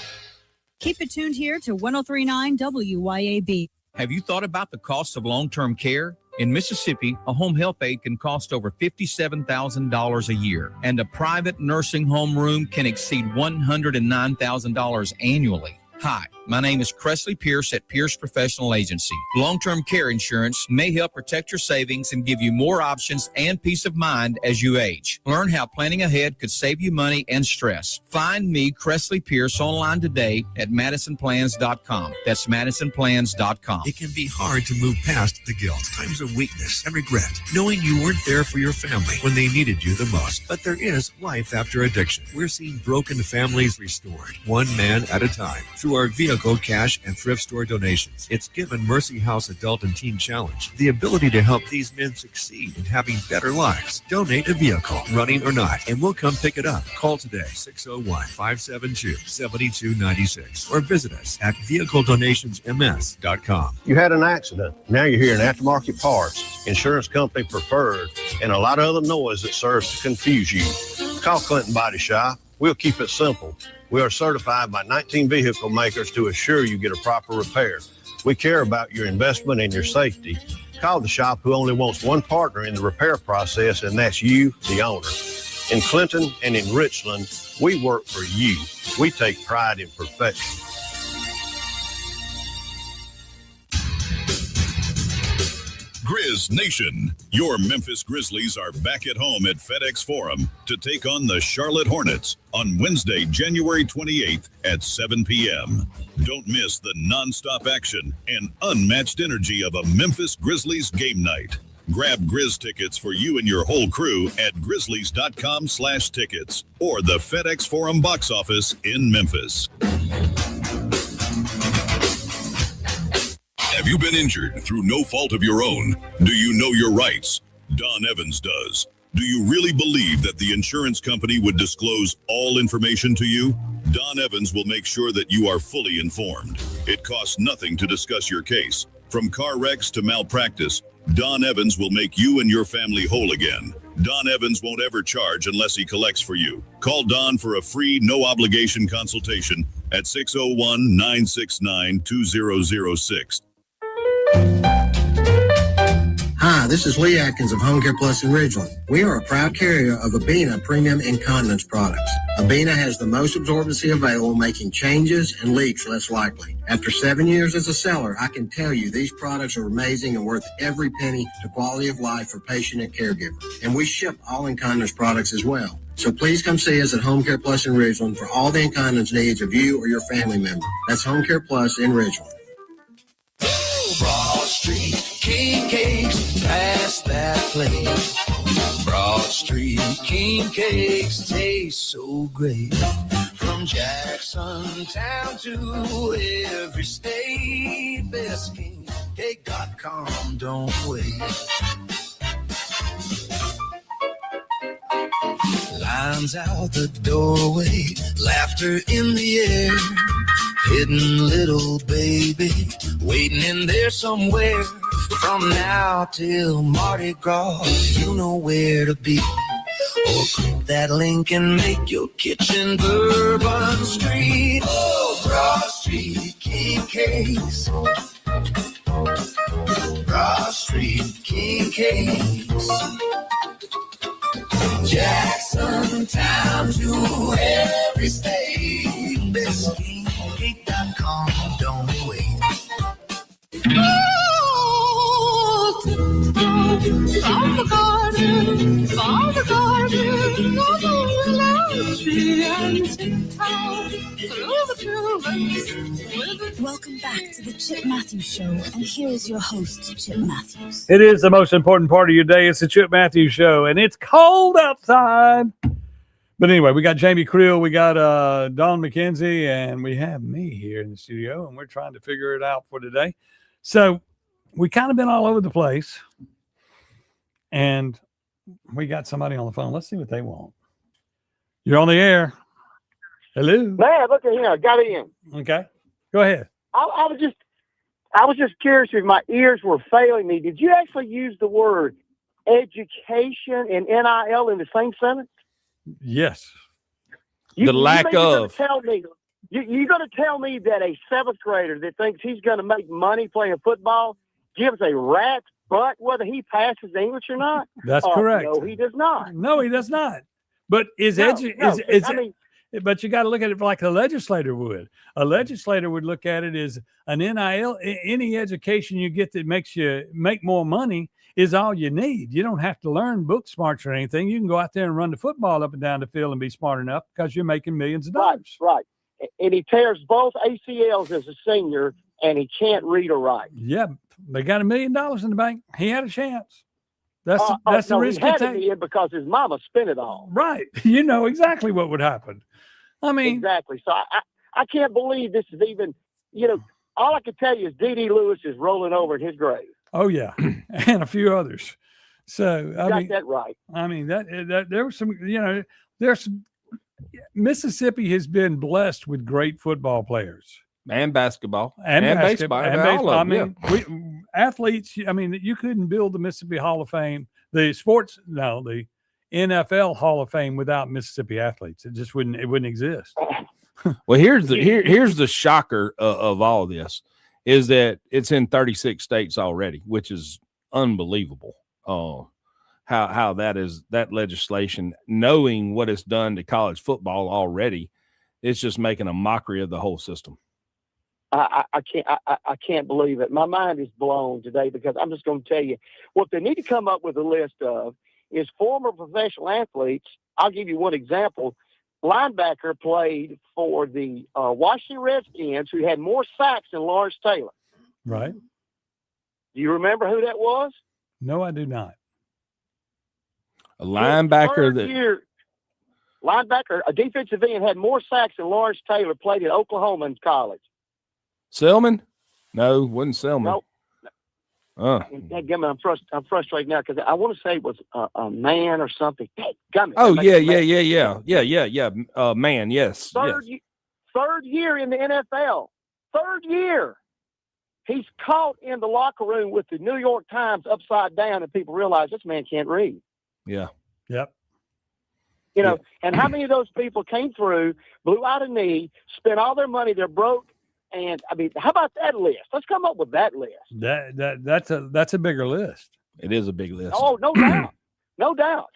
Keep it tuned here to 103.9 WYAB. Have you thought about the cost of long-term care? In Mississippi, a home health aide can cost over $57,000 a year, and a private nursing home room can exceed $109,000 annually. Hi, my name is Cressley Pierce at Pierce Professional Agency. Long-term care insurance may help protect your savings and give you more options and peace of mind as you age. Learn how planning ahead could save you money and stress. Find me, Cressley Pierce, online today at MadisonPlans.com. That's MadisonPlans.com. It can be hard to move past the guilt, times of weakness, and regret, knowing you weren't there for your family when they needed you the most. But there is life after addiction. We're seeing broken families restored, one man at a time, through our vehicle, cash, and thrift store donations. It's given Mercy House Adult and Teen Challenge the ability to help these men succeed in having better lives. Donate a vehicle, running or not, and we'll come pick it up. Call today, 601-572-7296, or visit us at vehicledonationsms.com. You had an accident. Now you're hearing aftermarket parts, insurance company preferred, and a lot of other noise that serves to confuse you. Call Clinton Body Shop. We'll keep it simple. We are certified by 19 vehicle makers to assure you get a proper repair. We care about your investment and your safety. Call the shop who only wants one partner in the repair process, and that's you, the owner. In Clinton and in Richland, we work for you. We take pride in perfection. Grizz Nation, your Memphis Grizzlies are back at home at FedEx Forum to take on the Charlotte Hornets on Wednesday, January 28th at 7 p.m. Don't miss the nonstop action and unmatched energy of a Memphis Grizzlies game night. Grab Grizz tickets for you and your whole crew at grizzlies.com/tickets or the FedEx Forum box office in Memphis. Have you been injured through no fault of your own? Do you know your rights? Don Evans does. Do you really believe that the insurance company would disclose all information to you? Don Evans will make sure that you are fully informed. It costs nothing to discuss your case. From car wrecks to malpractice, Don Evans will make you and your family whole again. Don Evans won't ever charge unless he collects for you. Call Don for a free, no-obligation consultation at 601-969-2006. Hi, this is Lee Atkins of Home Care Plus in Ridgeland. We are a proud carrier of Abena Premium Incontinence products. Abena has the most absorbency available, making changes and leaks less likely. After 7 years as a seller, I can tell you these products are amazing and worth every penny to quality of life for patient and caregiver. And we ship all incontinence products as well. So please come see us at Home Care Plus in Ridgeland for all the incontinence needs of you or your family member. That's Home Care Plus in Ridgeland. Broad Street King Cakes, pass that plate. Broad Street King Cakes taste so great. From Jackson Town to every state, bestcakecake.com, don't wait. Lines out the doorway, laughter in the air. Hidden little baby, waiting in there somewhere. From now till Mardi Gras, you know where to be. Or click that link and make your kitchen Bourbon Street. Oh, Broad Street King Cakes. Broad Street King birthday cakes. Jackson Town to every state. BestCake.com, don't wait. From the garden, willow tree and tiptoe through the tulips. Welcome back to the Chip Matthews Show, and here is your host, Chip Matthews. It is the most important part of your day. It's the Chip Matthews Show, and it's cold outside. But anyway, we got Jamie Creel, we got Don McKenzie, and we have me here in the studio, and we're trying to figure it out for today. So we kind of been all over the place, and we got somebody on the phone. Let's see what they want. You're on the air. Hello. Man, look at him. Got in. Okay. Go ahead. I was just curious if my ears were failing me. Did you actually use the word education and NIL in the same sentence? Yes. The lack of. You're going to tell me that a seventh grader that thinks he's going to make money playing football gives a rat's butt whether he passes English or not? That's correct. No, he does not. No, he does not. But but you got to look at it like a legislator would. A legislator would look at it as an NIL. Any education you get that makes you make more money is all you need. You don't have to learn book smarts or anything. You can go out there and run the football up and down the field and be smart enough because you're making millions of dollars. Right. And he tears both ACLs as a senior, and he can't read or write. Yeah, they got $1 million in the bank. He had a chance. That's the risk he had you to take. be in because his mama spent it all. Right. You know exactly what would happen. I mean, exactly. So I can't believe this is even, all I can tell you is D.D. Lewis is rolling over in his grave. Oh yeah. And a few others. So I mean, that right. I mean, that there was some, there's some, Mississippi has been blessed with great football players. And basketball. And baseball. And baseball. I mean, athletes, you couldn't build the Mississippi Hall of Fame, the NFL Hall of Fame without Mississippi athletes. It just wouldn't exist. Well, here's the shocker of all this is that it's in 36 states already, which is unbelievable. How that legislation, knowing what it's done to college football already, it's just making a mockery of the whole system. I can't believe it. My mind is blown today because I'm just going to tell you what they need to come up with a list of is former professional athletes. I'll give you one example. Linebacker played for the Washington Redskins who had more sacks than Lawrence Taylor. Right. Do you remember who that was? No, I do not. A linebacker a defensive end had more sacks than Lawrence Taylor, played at Oklahoma in college. Selman? No, wasn't Selman. Nope. I'm frustrated now because I want to say it was a man or something. Oh, yeah. Man, yes. Third year in the NFL. Third year. He's caught in the locker room with the New York Times upside down, and people realize this man can't read. Yeah. Yep. And how many of those people came through, blew out a knee, spent all their money, they're broke. And I mean, how about that list? Let's come up with that list. That's a bigger list. It is a big list. Oh, no doubt. No doubt.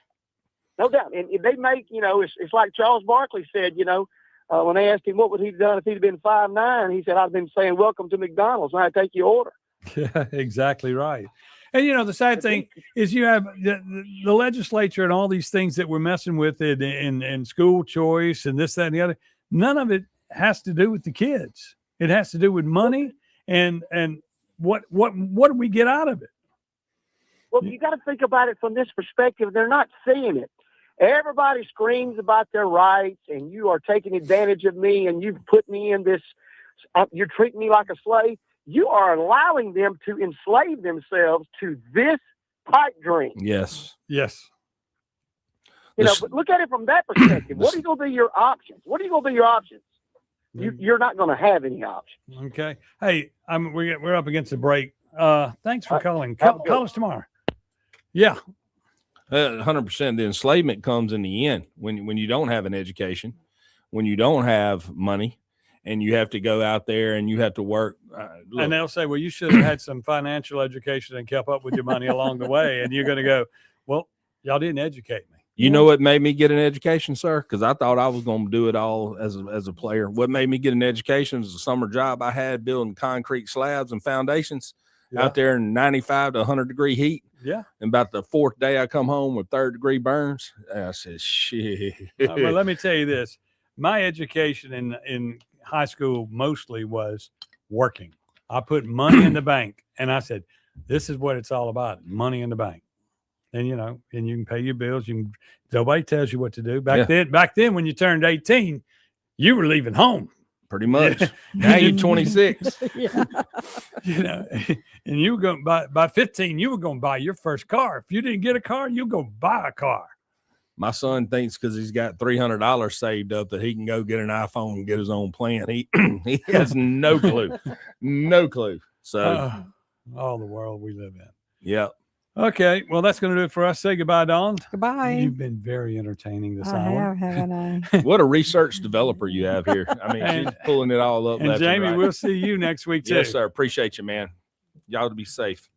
And they make, it's like Charles Barkley said, when they asked him what would he have done if he'd been 5'9", he said, I'd been saying, welcome to McDonald's. Now I take your order. Yeah, exactly right. And, the sad thing is you have the legislature and all these things that we're messing with in school choice and this, that, and the other. None of it has to do with the kids. It has to do with money and what do we get out of it? Well, you got to think about it from this perspective. They're not seeing it. Everybody screams about their rights and you are taking advantage of me and you've put me in this, you're treating me like a slave. You are allowing them to enslave themselves to this pipe dream. Yes. But look at it from that perspective. What are going to be your options? You're not going to have any options. Okay. Hey, we're up against the break. Thanks for calling. Call us tomorrow. Yeah. 100%. The enslavement comes in the end when you don't have an education, when you don't have money, and you have to go out there and you have to work. Look, And they'll say, well, you should have had some financial education and kept up with your money along the way. And you're going to go, well, y'all didn't educate me. you know what made me get an education, sir? Because I thought I was going to do it all as a player. What made me get an education is a summer job I had building concrete slabs and foundations out there in 95 to 100 degree heat. Yeah. And about the fourth day I come home with 3rd degree burns. I said, shit. Well, let me tell you this. My education in high school mostly was working. I put money in the bank, and I said, this is what it's all about, money in the bank. And, you know, and you can pay your bills. Nobody tells you what to do. Back then, when you turned 18, you were leaving home. Pretty much. Now you're 26. Yeah. You know, and you were going by 15, you were going to buy your first car. If you didn't get a car, you go buy a car. My son thinks because he's got $300 saved up that he can go get an iPhone and get his own plan. He has no clue, no clue. So, all the world we live in. Yeah. Okay, well, that's going to do it for us. Say goodbye, Dawn. Goodbye. You've been very entertaining this I hour. have, haven't I? What a research developer you have here. I mean, she's pulling it all up. And left Jamie, right. we'll see you next week too. Yes, sir. Appreciate you, man. Y'all to be safe.